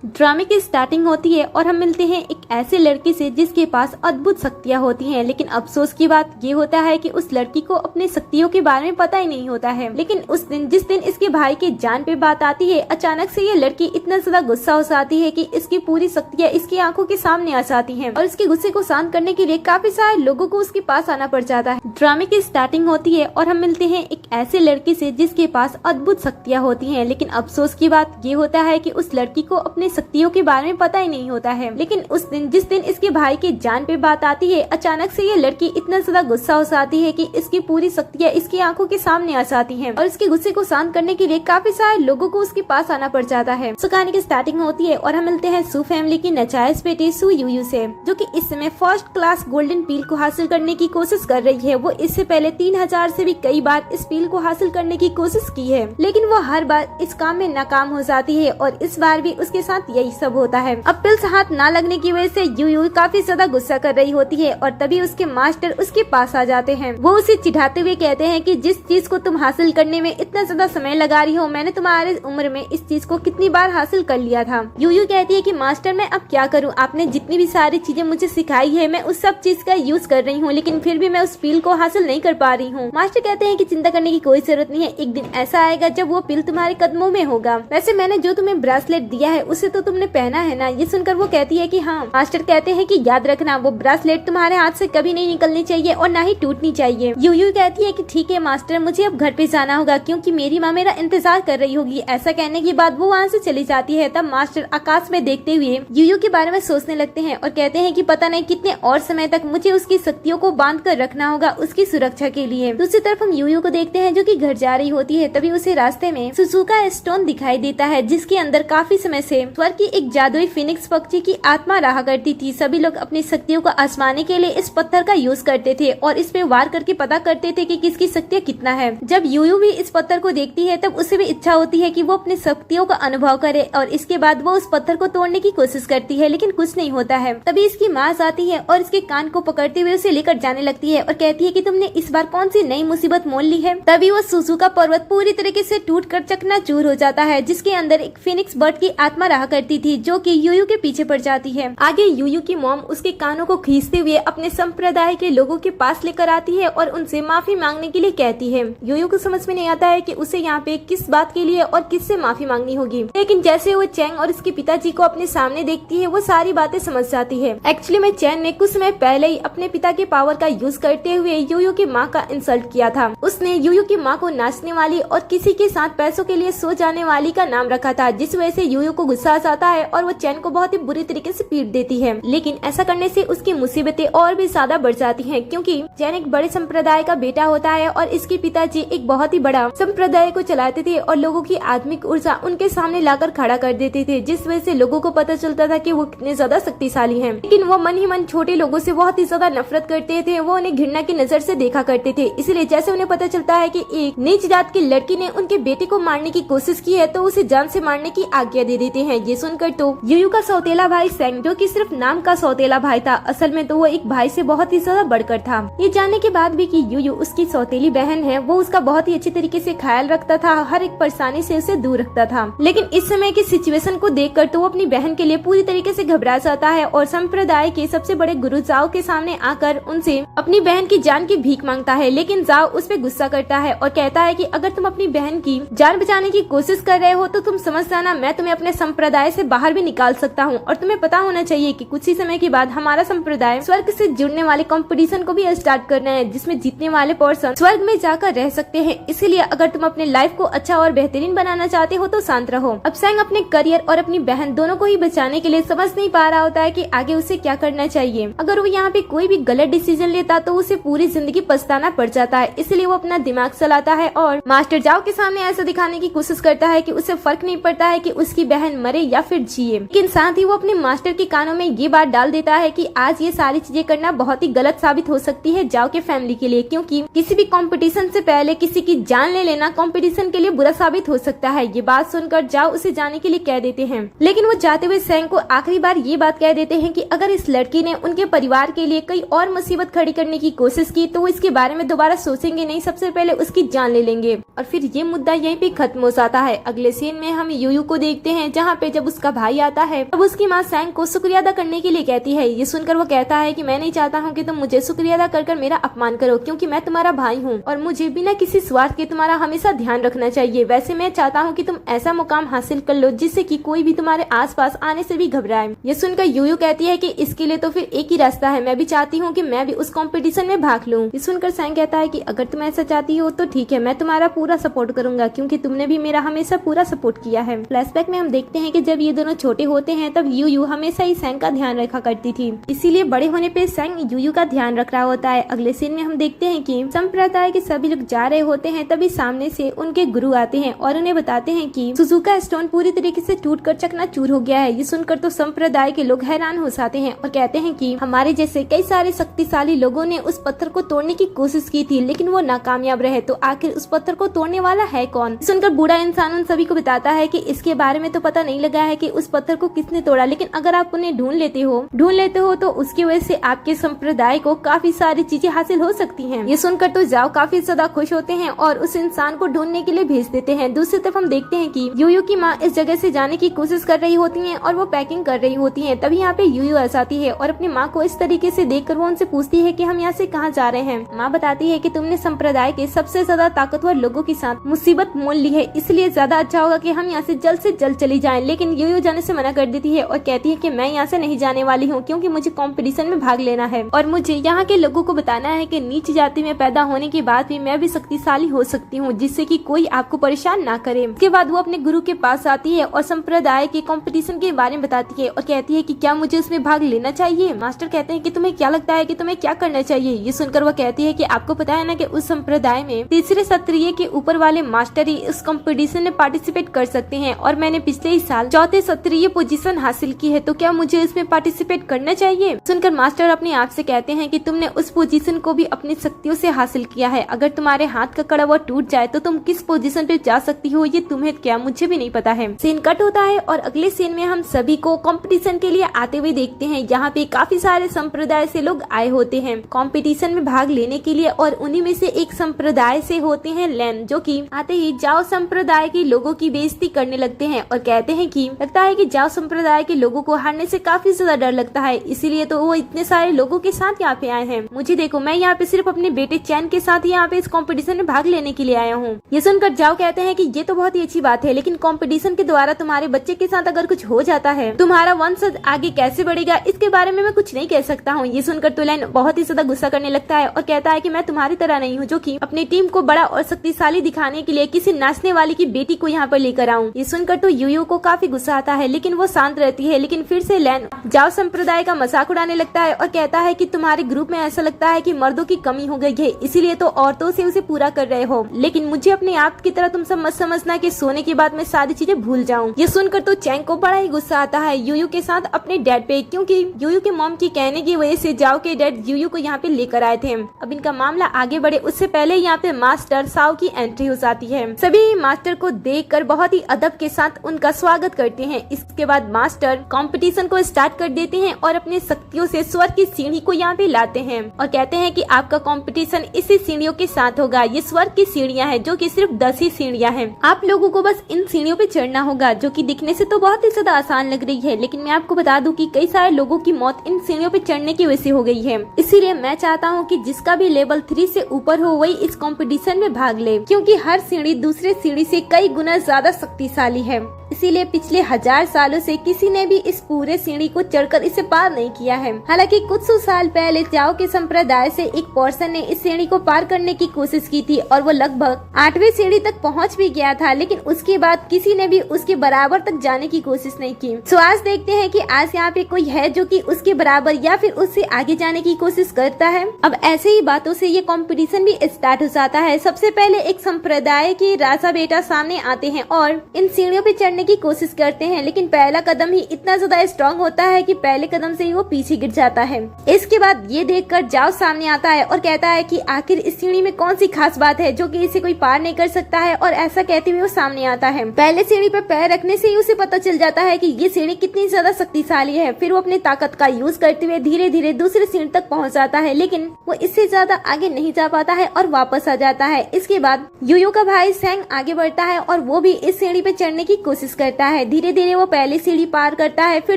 ड्रामे की स्टार्टिंग होती है और हम मिलते हैं एक ऐसे लड़की से जिसके पास अद्भुत शक्तियां होती हैं, लेकिन अफसोस की बात ये होता है कि उस लड़की को अपने शक्तियों के बारे में पता ही नहीं होता है। लेकिन उस दिन जिस दिन इसके भाई के जान पे बात आती है, अचानक से ये लड़की इतना ज्यादा गुस्सा हो जाती है कि इसकी पूरी शक्तियां इसकी आंखों के सामने आ जाती हैं और इसके गुस्से को शांत करने के लिए काफी सारे लोगों को उसके पास आना पड़ जाता है। ड्रामे की स्टार्टिंग होती है और हम मिलते हैं एक ऐसे लड़की से जिसके पास अद्भुत शक्तियां होती हैं, लेकिन अफसोस की बात ये होता है कि उस लड़की को अपने शक्तियों के बारे में पता ही नहीं होता है। लेकिन उस दिन जिस दिन इसके भाई के जान पे बात आती है, अचानक से ये लड़की इतना ज्यादा गुस्सा हो जाती है कि इसकी पूरी शक्तियां इसकी आंखों के सामने आ जाती हैं और इसके गुस्से को शांत करने के लिए काफी सारे लोगों को उसके पास आना पड़ जाता है। सो कहानी की स्टार्टिंग होती है और हम मिलते हैं सू फैमिली की नचायज बेटी सू यूयू से, जो कि इस समय फर्स्ट क्लास गोल्डन पील को हासिल करने की कोशिश कर रही है। वो इससे पहले 3000 से भी कई बार इस पील को हासिल करने की कोशिश की है, लेकिन वो हर बार इस काम में नाकाम हो जाती है और इस बार भी उसके साथ यही सब होता है। अब पिल्स हाथ ना लगने की वजह से यूयू काफी ज्यादा गुस्सा कर रही होती है और तभी उसके मास्टर उसके पास आ जाते हैं। वो उसे चिढ़ाते हुए कहते हैं कि जिस चीज को तुम हासिल करने में इतना ज्यादा समय लगा रही हो, मैंने तुम्हारे उम्र में इस चीज को कितनी बार हासिल कर लिया था। यूयू कहती है कि मास्टर मैं अब क्या करूं, आपने जितनी भी सारी चीजें मुझे सिखाई है मैं उस सब चीज का यूज कर रही हूँ, लेकिन फिर भी मैं उस पील को हासिल नहीं कर पा रही हूँ। मास्टर कहते हैं कि चिंता करने की कोई जरूरत नहीं है, एक दिन ऐसा आएगा जब वो पील तुम्हारे कदमों में होगा। वैसे मैंने जो तुम्हें ब्रेसलेट दिया है उसे तो तुमने पहना है ना। ये सुनकर वो कहती है कि हाँ। मास्टर कहते हैं कि याद रखना वो ब्रेसलेट तुम्हारे हाथ से कभी नहीं निकलनी चाहिए और ना ही टूटनी चाहिए। यूयू कहती है कि ठीक है मास्टर, मुझे अब घर पे जाना होगा क्योंकि मेरी माँ मेरा इंतजार कर रही होगी। ऐसा कहने के बाद वो वहाँ से चली जाती है। तब मास्टर आकाश में देखते हुए यूयू के बारे में सोचने लगते हैं और कहते हैं कि पता नहीं कितने और समय तक मुझे उसकी शक्तियों को बांध कर रखना होगा उसकी सुरक्षा के लिए। दूसरी तरफ हम यूयू को देखते हैं जो कि घर जा रही होती है। तभी उसे रास्ते में सुजुका स्टोन दिखाई देता है, जिसके अंदर काफी समय से स्वर्ग की एक जादुई फिनिक्स पक्षी की आत्मा रहा करती थी। सभी लोग अपनी शक्तियों को आजमाने के लिए इस पत्थर का यूज करते थे और इस पे वार करके पता करते थे कि किसकी शक्तियाँ कितना है। जब यूयू भी इस पत्थर को देखती है तब उसे भी इच्छा होती है कि वो अपनी शक्तियों का अनुभव करे और इसके बाद वो उस पत्थर को तोड़ने की कोशिश करती है, लेकिन कुछ नहीं होता है। तभी इसकी माँ आती है और इसके कान को पकड़ते हुए उसे लेकर जाने लगती है और कहती है कि तुमने इस बार कौन सी नई मुसीबत मोल ली है। तभी वो सुजुका पर्वत पूरी तरीके से टूट कर चकनाचूर हो जाता है, जिसके अंदर एक फिनिक्स बर्ड की आत्मा रहा करती थी जो कि यूयू के पीछे पड़ जाती है। आगे यूयू की मॉम उसके कानों को खींचते हुए अपने संप्रदाय के लोगों के पास लेकर आती है और उनसे माफी मांगने के लिए कहती है। यूयू को समझ में नहीं आता है कि उसे यहाँ पे किस बात के लिए और किससे माफी मांगनी होगी, लेकिन जैसे वो चैंग और उसके पिताजी को अपने सामने देखती है वो सारी बातें समझ जाती है। एक्चुअली में चैंग ने कुछ समय पहले ही अपने पिता के पावर का यूज करते हुए यूयू की माँ का इंसल्ट किया था। उसने यूयू की माँ को नाचने वाली और किसी के साथ पैसों के लिए सो जाने वाली का नाम रखा था, जिस वजह से यूयू को गुस्सा आ जाता है और वो चैंग को बहुत ही बुरी तरीके से पीट देती है। लेकिन ऐसा करने से उसकी मुसीबतें और भी ज्यादा बढ़ जाती हैं, क्योंकि चैन एक बड़े संप्रदाय का बेटा होता है और इसके पिताजी एक बहुत ही बड़ा संप्रदाय को चलाते थे और लोगों की आत्मिक ऊर्जा उनके सामने लाकर खड़ा कर देते थे, जिस वजह से लोगों को पता चलता था कि वो कितने ज्यादा शक्तिशाली हैं। लेकिन वो मन ही मन छोटे लोगों से बहुत ही ज्यादा नफरत करते थे। वो उन्हें घृणा की नजर से देखा करते थे। इसलिए जैसे उन्हें पता चलता है कि एक नीच जात की लड़की ने उनके बेटे को मारने की कोशिश की है तो उसे जान से मारने की आज्ञा दे देते हैं। ये सुनकर तो यूयू का सौतेला भाई सेंग, जो कि सिर्फ नाम का सौतेला भाई था, असल में तो वो एक भाई से बहुत ही ज्यादा बढ़कर था। ये जानने के बाद भी कि यूयू उसकी सौतेली बहन है, वो उसका बहुत ही अच्छी तरीके से ख्याल रखता था, हर एक परेशानी से उसे दूर रखता था। लेकिन इस समय की सिचुएशन को देखकर तो वो अपनी बहन के लिए पूरी तरीके से घबरा जाता है और संप्रदाय के सबसे बड़े गुरु जाओ के सामने आकर उनसे अपनी बहन की जान की भीख मांगता है। लेकिन जाओ उस पे गुस्सा करता है और कहता है कि अगर तुम अपनी बहन की जान बचाने की कोशिश कर रहे हो तो तुम समझ जाना मैं तुम्हें अपने संप्रदाय से बाहर भी निकाल सकता हूँ। और तुम्हें पता होना चाहिए कि कुछ ही समय के बाद हमारा संप्रदाय स्वर्ग से जुड़ने वाले कंपटीशन को भी स्टार्ट करना है, जिसमें जीतने वाले पर्सन स्वर्ग में जाकर रह सकते हैं। इसीलिए अगर तुम अपने लाइफ को अच्छा और बेहतरीन बनाना चाहते हो तो शांत रहो। अब सैंग अपने करियर और अपनी बहन दोनों को ही बचाने के लिए समझ नहीं पा रहा होता है कि आगे उसे क्या करना चाहिए। अगर वो यहाँ पे कोई भी गलत डिसीजन लेता तो उसे पूरी जिंदगी पछताना पड़ जाता है। इसलिए वो अपना दिमाग चलाता है और मास्टर जाओ के सामने ऐसा दिखाने की कोशिश करता है कि उसे फर्क नहीं पड़ता है कि उसकी बहन मरे या फिर जिए। लेकिन साथ ही वो अपने मास्टर के कानों में ये बात डाल देता है कि आज ये सारी चीजें करना बहुत ही गलत साबित हो सकती है जाओ के फैमिली के लिए, क्योंकि किसी भी कंपटीशन से पहले किसी की जान ले लेना कंपटीशन के लिए बुरा साबित हो सकता है। ये बात सुनकर जाओ उसे जाने के लिए कह देते हैं, लेकिन वो जाते हुए सैंग को आखिरी बार ये बात कह देते हैं कि अगर इस लड़की ने उनके परिवार के लिए कई और मुसीबत खड़ी करने की कोशिश की तो वो इसके बारे में दोबारा सोचेंगे नहीं, सबसे पहले उसकी जान ले लेंगे। और फिर ये मुद्दा यहीं पे खत्म हो जाता है। अगले सीन में हम यूयू को देखते हैं जहाँ पे पे जब उसका भाई आता है तब उसकी माँ सैंग को शुक्रिया अदा करने के लिए कहती है। ये सुनकर वो कहता है कि मैं नहीं चाहता हूँ कि तुम मुझे शुक्रिया अदा कर मेरा अपमान करो, क्योंकि मैं तुम्हारा भाई हूँ और मुझे बिना किसी स्वार्थ के तुम्हारा हमेशा ध्यान रखना चाहिए। वैसे मैं चाहता हूँ कि तुम ऐसा मुकाम हासिल कर लो जिससे कि कोई भी तुम्हारे आसपास आने से भी घबराए। ये सुनकर यूयू कहती है कि इसके लिए तो फिर एक ही रास्ता है, मैं भी चाहती हूँ कि मैं भी उस कंपटीशन में भाग लूँ। ये सुनकर सैंग कहता है कि अगर तुम ऐसा चाहती हो तो ठीक है, मैं तुम्हारा पूरा सपोर्ट करूंगा, क्योंकि तुमने भी मेरा हमेशा पूरा सपोर्ट किया है। फ्लैशबैक में हम देखते हैं कि जब ये दोनों छोटे होते हैं तब यूयू हमेशा ही सैंग का ध्यान रखा करती थी, इसीलिए बड़े होने पे सैंग यूयू का ध्यान रख रहा होता है। अगले सीन में हम देखते हैं कि संप्रदाय के सभी लोग जा रहे होते हैं, तभी सामने से उनके गुरु आते हैं और उन्हें बताते हैं कि सुजुका स्टोन पूरी तरीके से टूटकर चकनाचूर हो गया है। ये सुनकर तो संप्रदाय के लोग हैरान हो जाते हैं और कहते हैं कि हमारे जैसे कई सारे शक्तिशाली लोगों ने उस पत्थर को तोड़ने की कोशिश की थी, लेकिन वो नाकामयाब रहे, तो आखिर उस पत्थर को तोड़ने वाला है कौन? सुनकर बूढ़ा इंसान उन सभी को बताता है कि इसके बारे में तो पता नहीं लगा है कि उस पत्थर को किसने तोड़ा, लेकिन अगर आप उन्हें ढूंढ लेते हो तो उसकी वजह से आपके संप्रदाय को काफी सारी चीजें हासिल हो सकती हैं। ये सुनकर तो जाओ काफी ज्यादा खुश होते हैं और उस इंसान को ढूंढने के लिए भेज देते हैं। दूसरी तरफ हम देखते हैं कि यूयू की माँ इस जगह से जाने की कोशिश कर रही होती हैं और वो पैकिंग कर रही होती हैं। तभी यहाँ पे यूयू आ जाती है और अपनी माँ को इस तरीके से देखकर वो उनसे पूछती है कि हम यहाँ से कहाँ जा रहे हैं। माँ बताती है कि तुमने संप्रदाय के सबसे ज्यादा ताकतवर लोगों के साथ मुसीबत मोल ली है, इसलिए ज्यादा अच्छा होगा कि हम यहाँ से जल्द चली जाएं। लेकिन यूयू जाने से मना कर देती है और कहती है कि मैं यहाँ से नहीं जाने वाली हूँ, क्योंकि मुझे कंपटीशन में भाग लेना है और मुझे यहाँ के लोगों को बताना है कि नीच जाति में पैदा होने के बाद भी मैं भी शक्तिशाली हो सकती हूँ, जिससे कि कोई आपको परेशान ना करे। उसके बाद वो अपने गुरु के पास आती है और संप्रदाय के कंपटीशन के बारे में बताती है और कहती है कि क्या मुझे उसमें भाग लेना चाहिए। मास्टर कहते हैं कि तुम्हें क्या लगता है कि तुम्हें क्या करना चाहिए। ये सुनकर वो कहती है कि आपको पता है ना कि उस संप्रदाय में तीसरे क्षत्रिय के ऊपर वाले मास्टर ही इस कंपटीशन में पार्टिसिपेट कर सकते हैं और मैंने पिछले ही साल चौथे क्षत्रिय पोजीशन हासिल की है, तो क्या मुझे इसमें पार्टिसिपेट करना चाहिए। सुनकर मास्टर अपने आप से कहते हैं कि तुमने उस पोजीशन को भी अपनी शक्तियों से हासिल किया है, अगर तुम्हारे हाथ का कड़ा वो टूट जाए तो तुम किस पोजीशन पे जा सकती हो ये तुम्हें क्या मुझे भी नहीं पता है। सीन कट होता है और अगले सीन में हम सभी को कंपटीशन के लिए आते हुए देखते हैं। यहाँ पे काफी सारे संप्रदाय से लोग आए होते हैं कंपटीशन में भाग लेने के लिए और उन्हीं में से एक संप्रदाय से होते हैं लैन, जो कि आते ही जाओ संप्रदाय के लोगों की बेइज्जती करने लगते हैं और कहते हैं कि लगता है कि जाओ संप्रदाय के लोगों को हारने से काफी ज्यादा डर लगता है, इसीलिए तो वो इतने सारे लोगों के साथ यहाँ पे आए हैं। मुझे देखो, मैं यहाँ पे सिर्फ अपने बेटे चैन के साथ यहाँ पे इस कंपटीशन में भाग लेने के लिए आया हूँ। ये सुनकर जाओ कहते हैं कि ये तो बहुत ही अच्छी बात है, लेकिन कंपटीशन के द्वारा तुम्हारे बच्चे के साथ अगर कुछ हो जाता है, तुम्हारा वंशज आगे कैसे बढ़ेगा इसके बारे में मैं कुछ नहीं कह सकता हूँ। ये सुनकर तो लैन बहुत ही ज्यादा गुस्सा करने लगता है और कहता है कि मैं तुम्हारी तरह नहीं हूँ जो कि अपनी टीम को बड़ा और शक्तिशाली दिखाने के लिए किसी नाचने वाली की बेटी को यहाँ पर लेकर आऊँ। ये सुनकर तो यूयू को काफी गुस्सा आता है, लेकिन वो शांत रहती है। लेकिन फिर से लैन जाओ संप्रदाय का मजाक उड़ाने लगता है और कहता है कि तुम्हारे ग्रुप में ऐसा लगता है कि मर्दों की कमी हो गई है, इसीलिए तो औरतों से उसे पूरा कर रहे हो, लेकिन मुझे अपने आप की तरह तुम सब मत समझना कि सोने के बाद मैं सारी चीजें भूल जाऊं। ये सुनकर तो चैंग को बड़ा ही गुस्सा आता है यूयू के साथ अपने डैड पे, क्योंकि यूयू के मॉम की कहने की वजह से जाओ के डैड यूयू को यहाँ पे लेकर आए थे। अब इनका मामला आगे बढ़े उससे पहले यहाँ पे मास्टर साओ की एंट्री हो जाती है। सभी मास्टर को देखकर बहुत ही अदब के साथ उनका स्वागत करते हैं। इसके बाद मास्टर कंपटीशन को स्टार्ट कर देते हैं और अपनी शक्तियों से स्वर्ग की सीढ़ी को यहाँ पे लाते हैं और कहते हैं कि आपका कंपटीशन इसी सीढ़ियों के साथ होगा। ये स्वर्ग की सीढ़ियाँ हैं जो कि सिर्फ 10 ही सीढ़ियाँ हैं। आप लोगों को बस इन सीढ़ियों पे चढ़ना होगा, जो कि दिखने से तो बहुत ही ज्यादा आसान लग रही है, लेकिन मैं आपको बता दूं कि कई सारे लोगों की मौत इन सीढ़ियों पे चढ़ने की वजह से हो गई है। इसीलिए मैं चाहता हूँ कि जिसका भी लेवल 3 से ऊपर हो वही इस कंपटीशन में भाग ले, क्योंकि हर सीढ़ी दूसरे सीढ़ी से कई गुना ज्यादा शक्तिशाली है। इसीलिए पिछले 1000 सालों से किसी ने भी इस पूरे सीढ़ी को चढ़कर इसे पार नहीं किया है। हालांकि कुछ 100 साल पहले जाओ के संप्रदाय से एक पर्सन ने इस सीढ़ी को पार करने की कोशिश की थी और वो लगभग 8वीं सीढ़ी तक पहुंच भी गया था, लेकिन उसके बाद किसी ने भी उसके बराबर तक जाने की कोशिश नहीं की। तो आज देखते हैं कि आज यहाँ पे कोई है जो कि उसके बराबर या फिर उससे आगे जाने की कोशिश करता है। अब ऐसे ही बातों से ये कंपटीशन भी स्टार्ट हो जाता है। सबसे पहले एक संप्रदाय के राजा बेटा सामने आते हैं और इन सीढ़ियों पे चढ़ने की कोशिश करते हैं, लेकिन पहला कदम ही इतना ज्यादा स्ट्रॉन्ग होता है कि पहले कदम से ही वो पीछे गिर जाता है। इसके बाद ये देखकर जाओ सामने आता है और कहता है कि आखिर इस सीढ़ी में कौन सी खास बात है जो कि इसे कोई पार नहीं कर सकता है, और ऐसा कहते हुए वो सामने आता है। पहले सीढ़ी पर पैर रखने से ही उसे पता चल जाता है कि ये सीढ़ी कितनी ज्यादा शक्तिशाली है। फिर वो अपनी ताकत का यूज करते हुए धीरे धीरे दूसरे सीढ़ी तक पहुंच जाता है, लेकिन वो इससे ज्यादा आगे नहीं जा पाता है और वापस आ जाता है। इसके बाद यूयू का भाई सैंग आगे बढ़ता है और वो भी इस सीढ़ी पे चढ़ने की कोशिश कोशिश करता है। धीरे धीरे वो पहली सीढ़ी पार करता है, फिर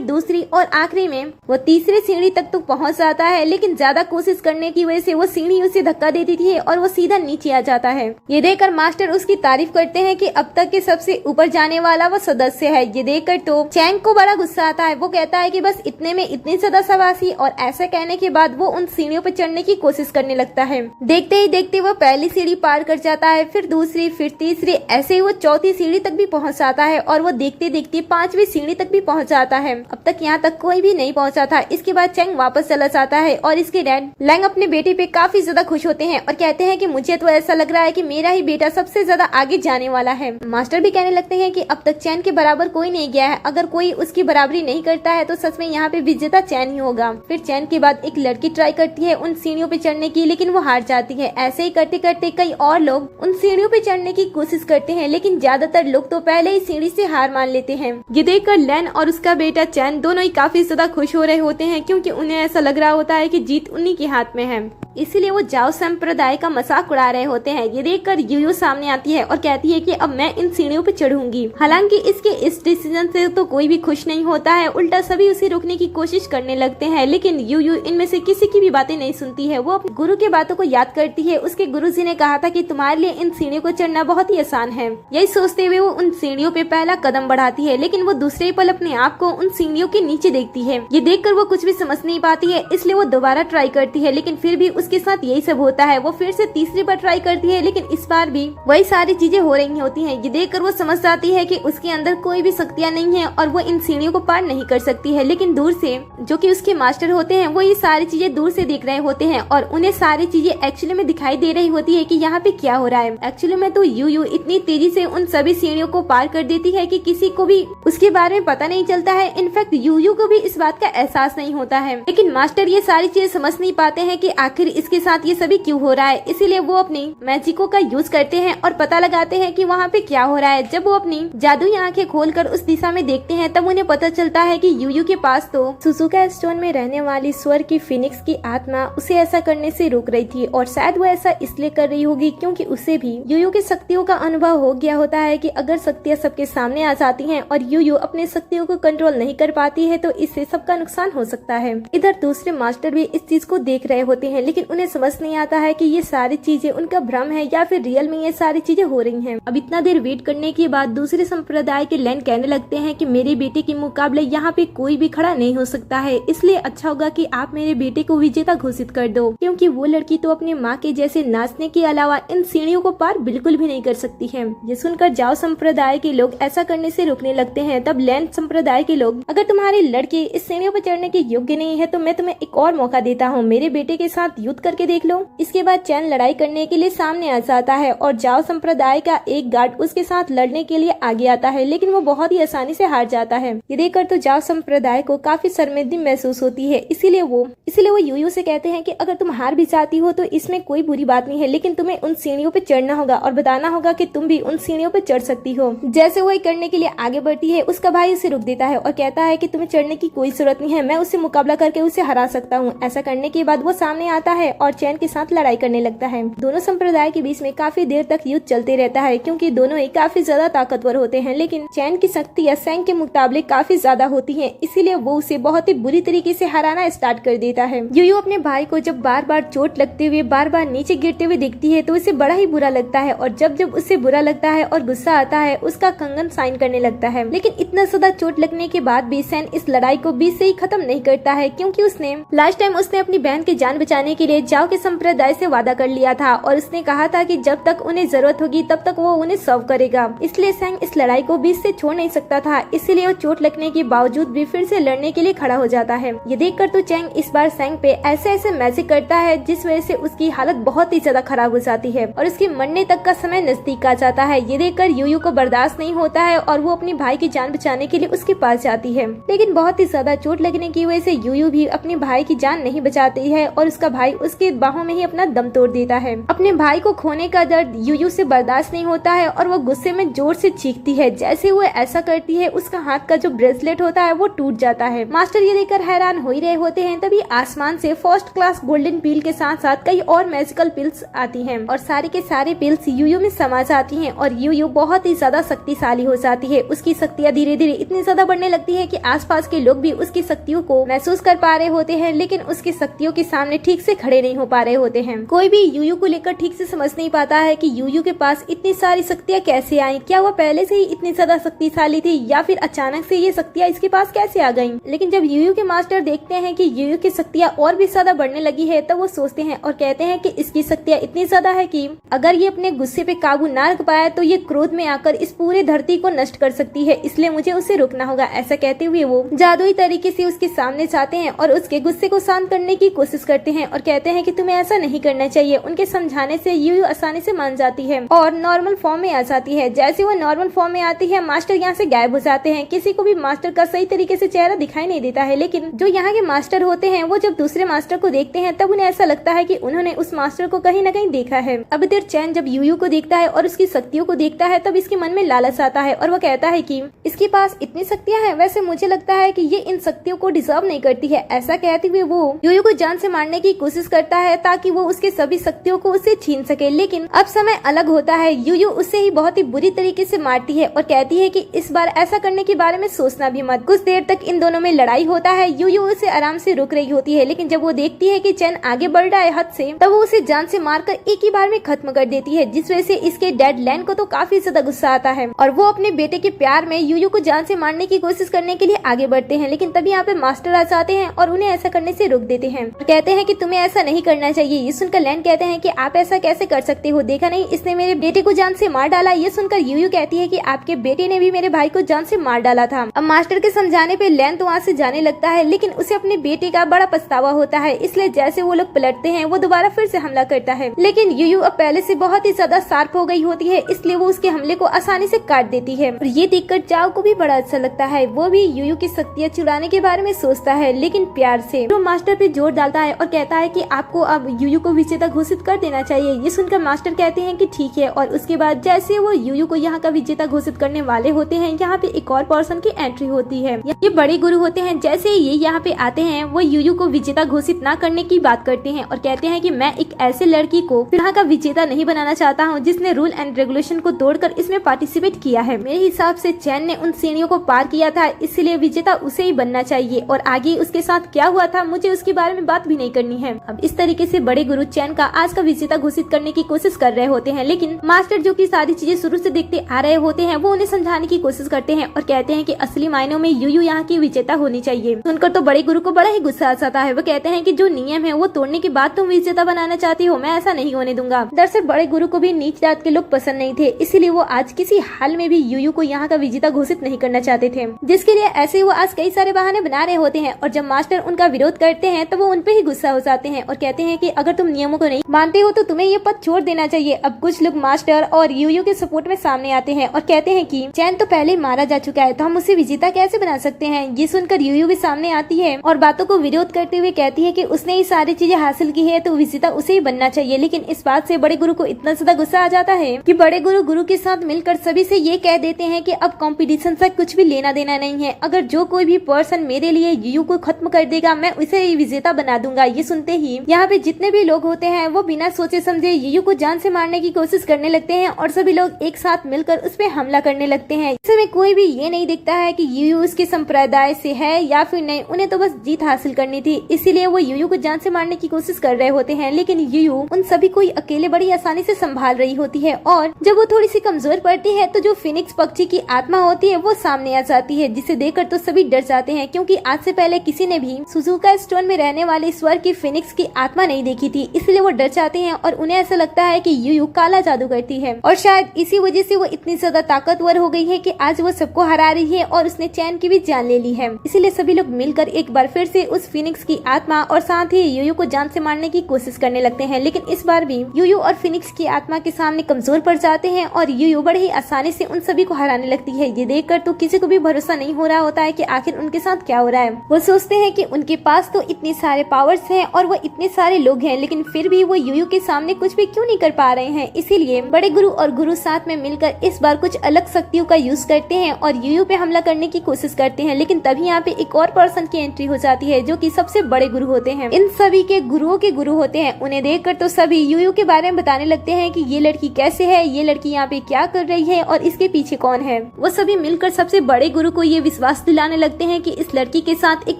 दूसरी और आखिरी में वो तीसरी सीढ़ी तक तो पहुंच जाता है, लेकिन ज्यादा कोशिश करने की वजह से वो सीढ़ी उसे धक्का दे देती है और वो सीधा नीचे आ जाता है। ये देखकर मास्टर उसकी तारीफ करते हैं कि अब तक के सबसे ऊपर जाने वाला वो सदस्य है। ये देखकर तो चैंग को बड़ा गुस्सा आता है। वो कहता है कि बस इतने में इतनी ज्यादा शाबाशी, और ऐसा कहने के बाद वो उन सीढ़ियों पर चढ़ने की कोशिश करने लगता है। देखते ही देखते वो पहली सीढ़ी पार कर जाता है, फिर दूसरी, फिर तीसरी, ऐसे ही वो चौथी सीढ़ी तक भी पहुंच जाता है और वो देखते देखते 5वीं सीढ़ी तक भी पहुंच जाता है। अब तक यहाँ तक कोई भी नहीं पहुंचा था। इसके बाद चैंग वापस चला जाता है और इसके डैड लैंग अपने बेटे पे काफी ज्यादा खुश होते हैं और कहते हैं कि मुझे तो ऐसा लग रहा है कि मेरा ही बेटा सबसे ज्यादा आगे जाने वाला है। मास्टर भी कहने लगते हैं कि अब तक चैन के बराबर कोई नहीं गया है, अगर कोई उसकी बराबरी नहीं करता है तो सच में यहाँ पे विजेता चैन ही होगा। फिर चैन के बाद एक लड़की ट्राई करती है उन सीढ़ियों पे चढ़ने की, लेकिन वो हार जाती है। ऐसे ही करते करते कई और लोग उन सीढ़ियों पे चढ़ने की कोशिश करते हैं, लेकिन ज्यादातर लोग तो पहले ही सीढ़ी से हार मान लेते हैं। ये देखकर लैन और उसका बेटा चैन दोनों ही काफी ज्यादा खुश हो रहे होते हैं, क्योंकि उन्हें ऐसा लग रहा होता है कि जीत उन्हीं के हाथ में है। इसीलिए वो जाओ संप्रदाय का मजाक उड़ा रहे होते हैं। ये देखकर यूयू सामने आती है और कहती है कि अब मैं इन सीढ़ियों पे चढ़ूंगी। हालांकि इसके इस डिसीजन से तो कोई भी खुश नहीं होता है, उल्टा सभी उसे रोकने की कोशिश करने लगते हैं, लेकिन यूयू इनमें से किसी की भी बातें नहीं सुनती है। वो अपने गुरु के बातों को याद करती है। उसके गुरुजी ने कहा था कि तुम्हारे लिए इन सीढ़ियों को चढ़ना बहुत ही आसान है। यही सोचते हुए वो उन सीढ़ियों पे पहला कदम बढ़ाती है, लेकिन वो दूसरे पल अपने आप को उन सीढ़ियों के नीचे देखती है। ये देखकर वो कुछ भी समझ नहीं पाती है, इसलिए वो दोबारा ट्राई करती है, लेकिन फिर भी उसके साथ यही सब होता है। वो फिर से तीसरी बार ट्राई करती है, लेकिन इस बार भी वही सारी चीजें हो रही होती हैं। ये देखकर वो समझ जाती है कि उसके अंदर कोई भी शक्तियां नहीं है और वो इन सीढ़ियों को पार नहीं कर सकती है। लेकिन दूर से जो कि उसके मास्टर होते हैं वो ये सारी चीजें दूर से देख रहे होते हैं और उन्हें सारी चीजें एक्चुअली में दिखाई दे रही होती है कि यहाँ पे क्या हो रहा है। एक्चुअली में तो यूयू इतनी तेजी से उन सभी सीढ़ियों को पार कर देती है कि किसी को भी उसके बारे में पता नहीं चलता है। इनफैक्ट यूयू को भी इस बात का एहसास नहीं होता है, लेकिन मास्टर ये सारी चीजें समझ नहीं पाते हैं कि आखिर इसके साथ ये सभी क्यों हो रहा है। इसीलिए वो अपनी मैजिको का यूज करते हैं और पता लगाते हैं कि वहाँ पे क्या हो रहा है। जब वो अपनी जादुई आंखें खोलकर उस दिशा में देखते हैं तब उन्हें पता चलता है कि यूयू के पास तो सुजुका स्टोन में रहने वाली स्वर की फिनिक्स की आत्मा उसे ऐसा करने से रोक रही थी, और शायद वो ऐसा इसलिए कर रही होगी क्योंकि उसे भी यूयू की शक्तियों का अनुभव हो गया होता है कि अगर शक्तियाँ सबके सामने आ जाती हैं और यूयू अपने शक्तियों को कंट्रोल नहीं कर पाती है तो इससे सबका नुकसान हो सकता है। इधर दूसरे मास्टर भी इस चीज को देख रहे होते हैं, लेकिन उन्हें समझ नहीं आता है कि ये सारी चीजें उनका भ्रम है या फिर रियल में ये सारी चीजें हो रही हैं। अब इतना देर वेट करने के बाद दूसरे संप्रदाय के लैन कहने लगते हैं कि मेरे बेटे के मुकाबले यहाँ पे कोई भी खड़ा नहीं हो सकता है, इसलिए अच्छा होगा कि आप मेरे बेटे को विजेता घोषित कर दो, क्योंकि वो लड़की तो अपनी माँ के जैसे नाचने के अलावा इन सीढ़ियों को पार बिल्कुल भी नहीं कर सकती है। ये सुनकर जाओ संप्रदाय के लोग ऐसा करने से रोकने लगते हैं। तब लैन संप्रदाय के लोग, अगर तुम्हारी लड़की इस सीढ़ियों पर चढ़ने के योग्य नहीं है तो मैं तुम्हें एक और मौका देता हूँ, मेरे बेटे के साथ युद्ध करके देख लो। इसके बाद चैन लड़ाई करने के लिए सामने आ जाता है और जाओ संप्रदाय का एक गार्ड उसके साथ लड़ने के लिए आगे आता है, लेकिन वो बहुत ही आसानी से हार जाता है। ये देखकर तो जाओ संप्रदाय को काफी शर्मिंदगी महसूस होती है। इसीलिए वो यूयू से कहते हैं कि अगर तुम हार भी जाती हो तो इसमें कोई बुरी बात नहीं है, लेकिन तुम्हें उन सीढ़ियों पे चढ़ना होगा और बताना होगा कि तुम भी उन सीढ़ियों पे चढ़ सकती हो। जैसे वो करने के लिए आगे बढ़ती है, उसका भाई उसे रोक देता है और कहता है कि तुम्हें चढ़ने की कोई जरूरत नहीं है, मैं उससे मुकाबला करके उसे हरा सकता हूँ। ऐसा करने के बाद वो सामने आता है और चैन के साथ लड़ाई करने लगता है। दोनों संप्रदाय के बीच में काफी देर तक युद्ध चलते रहता है, क्योंकि दोनों ही काफी ज्यादा ताकतवर होते हैं, लेकिन चैन की शक्ति या सैंग के मुकाबले काफी ज्यादा होती है, इसीलिए वो उसे बहुत ही बुरी तरीके से हराना स्टार्ट कर देता है। यूयू अपने भाई को जब बार बार चोट लगते हुए बार बार नीचे गिरते हुए देखती है तो उसे बड़ा ही बुरा लगता है, और जब जब उसे बुरा लगता है और गुस्सा आता है उसका कंगन साइन करने लगता है। लेकिन इतना ज्यादा चोट लगने के बाद भी सैन इस लड़ाई को बीच से ही खत्म नहीं करता है, क्योंकि उसने लास्ट टाइम उसने अपनी बहन की जान बचाने के लिए जाओ के संप्रदाय से वादा कर लिया था और उसने कहा था कि जब तक उन्हें जरूरत होगी तब तक वो उन्हें सर्व करेगा। इसलिए सैंग इस लड़ाई को बीच से छोड़ नहीं सकता था, इसलिए वो चोट लगने के बावजूद भी फिर से लड़ने के लिए खड़ा हो जाता है। ये देखकर तो चैंग इस बार सैंग पे ऐसे ऐसे मैजिक करता है जिस वजह से उसकी हालत बहुत ही ज्यादा खराब हो जाती है और उसके मरने तक का समय नजदीक आ जाता है। ये देखकर यूयू को बर्दाश्त नहीं होता है और वो अपने भाई की जान बचाने के लिए उसके पास जाती है, लेकिन बहुत ही ज्यादा चोट लगने की वजह से यूयू भी अपने भाई की जान नहीं बचाती है और उसका भाई उसके बाहों में ही अपना दम तोड़ देता है। अपने भाई को खोने का दर्द यूयू से बर्दाश्त नहीं होता है और वो गुस्से में जोर से चीखती है। जैसे वो ऐसा करती है उसका हाथ का जो ब्रेसलेट होता है वो टूट जाता है। मास्टर ये देखकर हैरान हो ही रहे होते हैं, तभी आसमान से फर्स्ट क्लास गोल्डन पिल के साथ साथ कई और मैजिकल पिल्स आती हैं और सारे के सारे पिल्स यूयू में समा जाती हैं और यूयू बहुत ही ज्यादा शक्तिशाली हो हो जाती है। उसकी शक्तियाँ धीरे धीरे इतनी ज्यादा बढ़ने लगती है कि आसपास के लोग भी उसकी शक्तियों को महसूस कर पा रहे होते हैं, लेकिन उसकी शक्तियों के सामने ठीक से खड़े नहीं हो पा रहे होते हैं। कोई भी यूयू को लेकर ठीक से समझ नहीं पाता है कि यूयू के पास इतनी सारी शक्तियाँ कैसे आई। क्या वह पहले से ही इतनी ज्यादा शक्तिशाली थी या फिर अचानक से ये शक्तियाँ इसके पास कैसे आ गयी। लेकिन जब यूयू के मास्टर देखते हैं कि यूयू की शक्तियाँ और भी ज्यादा बढ़ने लगी है, तब वो सोचते हैं और कहते हैं कि इसकी शक्तियाँ इतनी ज्यादा है कि अगर ये अपने गुस्से पे काबू ना रख पाया तो ये क्रोध में आकर इस पूरे धरती को नष्ट कर सकती है, इसलिए मुझे उसे रोकना होगा। ऐसा कहते हुए वो जादुई तरीके से उसके सामने जाते हैं और उसके गुस्से को शांत करने की कोशिश करते हैं और कहते हैं कि तुम्हें ऐसा नहीं करना चाहिए। उनके समझाने से यूयू आसानी से मान जाती है और नॉर्मल फॉर्म में आ जाती है। जैसे वो नॉर्मल फॉर्म में आती है, मास्टर यहाँ से गायब हो जाते हैं। किसी को भी मास्टर का सही तरीके से चेहरा दिखाई नहीं देता है, लेकिन जो यहाँ के मास्टर होते हैं वो जब दूसरे मास्टर को देखते हैं तब उन्हें ऐसा लगता है कि उन्होंने उस मास्टर को कहीं न कहीं देखा है। अब इधर चैन जब यूयू को देखता है और उसकी शक्तियों को देखता है तब इसके मन में लालच आता है और वो कहता है कि इसके पास इतनी शक्तियां हैं, वैसे मुझे लगता है कि ये इन शक्तियों को डिजर्व नहीं करती है। ऐसा कहते हुए वो यूयू को जान से मारने की कोशिश करता है ताकि वो उसके सभी शक्तियों को उससे छीन सके, लेकिन अब समय अलग होता है। यूयू उससे ही बहुत ही बुरी तरीके से मारती है और कहती है कि इस बार ऐसा करने के बारे में सोचना भी मत। कुछ देर तक इन दोनों में लड़ाई होता है। यूयू उसे आराम से रोक रही होती है, लेकिन जब वो देखती है कि चैन आगे बढ़ रहा है हद से, तब वो उसे जान से मारकर एक ही बार में खत्म कर देती है, जिस वजह से इसके डैड लैन को तो काफी ज्यादा गुस्सा आता है और वो अपने बेटे के प्यार में यूयू को जान से मारने की कोशिश करने के लिए आगे बढ़ते हैं। लेकिन तभी यहाँ पे मास्टर आ जाते हैं और उन्हें ऐसा करने से रोक देते हैं और कहते हैं कि तुम्हें ऐसा नहीं करना चाहिए। ये सुनकर लैन कहते हैं कि आप ऐसा कैसे कर सकते हो, देखा नहीं इसने मेरे बेटे को जान से मार डाला। ये सुनकर यूयू कहती है कि आपके बेटे ने भी मेरे भाई को जान से मार डाला था। अब मास्टर के समझाने पे लैन तो वहाँ से जाने लगता है, लेकिन उसे अपने बेटे का बड़ा पछतावा होता है, इसलिए जैसे वो लोग पलटते हैं वो दोबारा फिर से हमला करता है। लेकिन यूयू अब पहले से बहुत ही ज्यादा शार्प हो गई होती है, इसलिए वो उसके हमले को आसानी से काट देती है और ये देखकर चाओ को भी बड़ा अच्छा लगता है। वो भी यूयू की शक्तियाँ चुराने के बारे में सोचता है, लेकिन प्यार से। तो मास्टर पे जोर डालता है और कहता है कि आपको अब यूयू को विजेता घोषित कर देना चाहिए। ये सुनकर मास्टर कहते हैं कि ठीक है, और उसके बाद जैसे वो यूयू को यहाँ का विजेता घोषित करने वाले होते हैं, यहाँ पे एक और पर्सन की एंट्री होती है। ये बड़े गुरु होते हैं। जैसे ये यहाँ पे आते हैं वो यूयू को विजेता घोषित न करने की बात करते हैं और कहते हैं कि मैं एक ऐसे लड़की को यहाँ का विजेता नहीं बनाना चाहता हूँ जिसने रूल एंड रेगुलेशन को तोड़कर इसमें पार्टिसिपेट किया है। मेरे हिसाब से चैन ने उन सीढ़ियों को पार किया था, इसलिए विजेता उसे ही बनना चाहिए और आगे उसके साथ क्या हुआ था मुझे उसके बारे में बात भी नहीं करनी है। अब इस तरीके से बड़े गुरु चैन का आज का विजेता घोषित करने की कोशिश कर रहे होते हैं, लेकिन मास्टर जो की सारी चीजें शुरू से देखते आ रहे होते हैं वो उन्हें समझाने की कोशिश करते हैं और कहते हैं कि असली मायनों में यूयू यहाँ की विजेता होनी चाहिए। सुनकर तो बड़े गुरु को बड़ा ही गुस्सा आ जाता है। वो कहते हैं कि जो नियम है वो तोड़ने के बाद तुम विजेता बनाना चाहती हो, मैं ऐसा नहीं होने दूंगा। दरअसल बड़े गुरु को भी नीच जात के लोग पसंद नहीं थे, इसीलिए वो आज किसी हाल में भी यूयू को यहाँ का विजेता घोषित नहीं करना चाहते थे, जिसके लिए ऐसे वो आज कई सारे बहाने बना रहे होते हैं। और जब मास्टर उनका विरोध करते हैं तो वो उन पे ही गुस्सा हो जाते हैं और कहते हैं कि अगर तुम नियमों को नहीं मानते हो तो तुम्हें ये पद छोड़ देना चाहिए। अब कुछ लोग मास्टर और यूयू के सपोर्ट में सामने आते हैं और कहते हैं कि चैन तो पहले मारा जा चुका है, तो हम उसे विजेता कैसे बना सकते हैं। ये सुनकर यूयू भी सामने आती है और बातों को विरोध करते हुए कहती है कि उसने ये सारी चीजें हासिल की है तो विजेता उसे ही बनना चाहिए। लेकिन इस बात से बड़े गुरु को इतना ज्यादा गुस्सा आ जाता है कि बड़े गुरु के साथ मिलकर सभी से ये कह देते हैं कि अब कंपटीशन से कुछ भी लेना देना नहीं है। अगर जो कोई भी पर्सन मेरे लिए यूयू को खत्म कर देगा मैं उसे ही विजेता बना दूंगा। ये सुनते ही यहाँ पे जितने भी लोग होते हैं वो बिना सोचे समझे यूयू को जान से मारने की कोशिश करने लगते हैं और सभी लोग एक साथ मिलकर उस पे हमला करने लगते हैं। इसमें कोई भी ये नहीं दिखता है कि यूयू उसके संप्रदाय से है या फिर नहीं, उन्हें तो बस जीत हासिल करनी थी, इसीलिए वो यूयू को जान से मारने की कोशिश कर रहे होते हैं। लेकिन यूयू उन सभी को अकेले बड़ी आसानी से संभाल रही होती है और जब वो थोड़ी सी कमजोर पड़ती है तो जो फिनिक्स पक्षी की आत्मा होती है वो सामने आ जाती है, जिसे देखकर तो सभी डर जाते हैं, क्योंकि आज से पहले किसी ने भी सुजुका स्टोन में रहने वाले स्वर्ग की फिनिक्स की आत्मा नहीं देखी थी, इसलिए वो डर जाते हैं और उन्हें ऐसा लगता है कि यूयू काला जादू करती है और शायद इसी वजह से वो इतनी ज्यादा ताकतवर हो गई है कि आज वो सबको हरा रही है और उसने चैन की भी जान ले ली है। इसीलिए सभी लोग मिलकर एक बार फिर से उस फिनिक्स की आत्मा और साथ ही यूयू को जान से मारने की कोशिश करने लगते हैं, लेकिन इस बार भी यूयू और फिनिक्स की आत्मा के सामने कमजोर पड़ जाते हैं और यूयू बड़े ही आसानी से उन सभी को हराने लगती है। ये देखकर तो किसी को भी भरोसा नहीं हो रहा होता है कि आखिर उनके साथ क्या हो रहा है। वो सोचते हैं कि उनके पास तो इतने सारे पावर्स हैं और वो इतने सारे लोग हैं, लेकिन फिर भी वो यूयू के सामने कुछ भी क्यों नहीं कर पा रहे हैं। इसीलिए बड़े गुरु और गुरु साथ में मिलकर इस बार कुछ अलग शक्तियों का यूज करते हैं और यूयू पे हमला करने की कोशिश करते हैं। लेकिन तभी यहाँ पे एक और पर्सन की एंट्री हो जाती है जो कि सबसे बड़े गुरु होते हैं, इन सभी के गुरुओं के गुरु होते हैं। उन्हें देखकर तो सभी यूयू के बारे में बताने लगते हैं कि ये लड़की कैसे है, ये लड़की यहाँ पे क्या कर रही है और इसके पीछे पीछे कौन है। वो सभी मिलकर सबसे बड़े गुरु को ये विश्वास दिलाने लगते हैं कि इस लड़की के साथ एक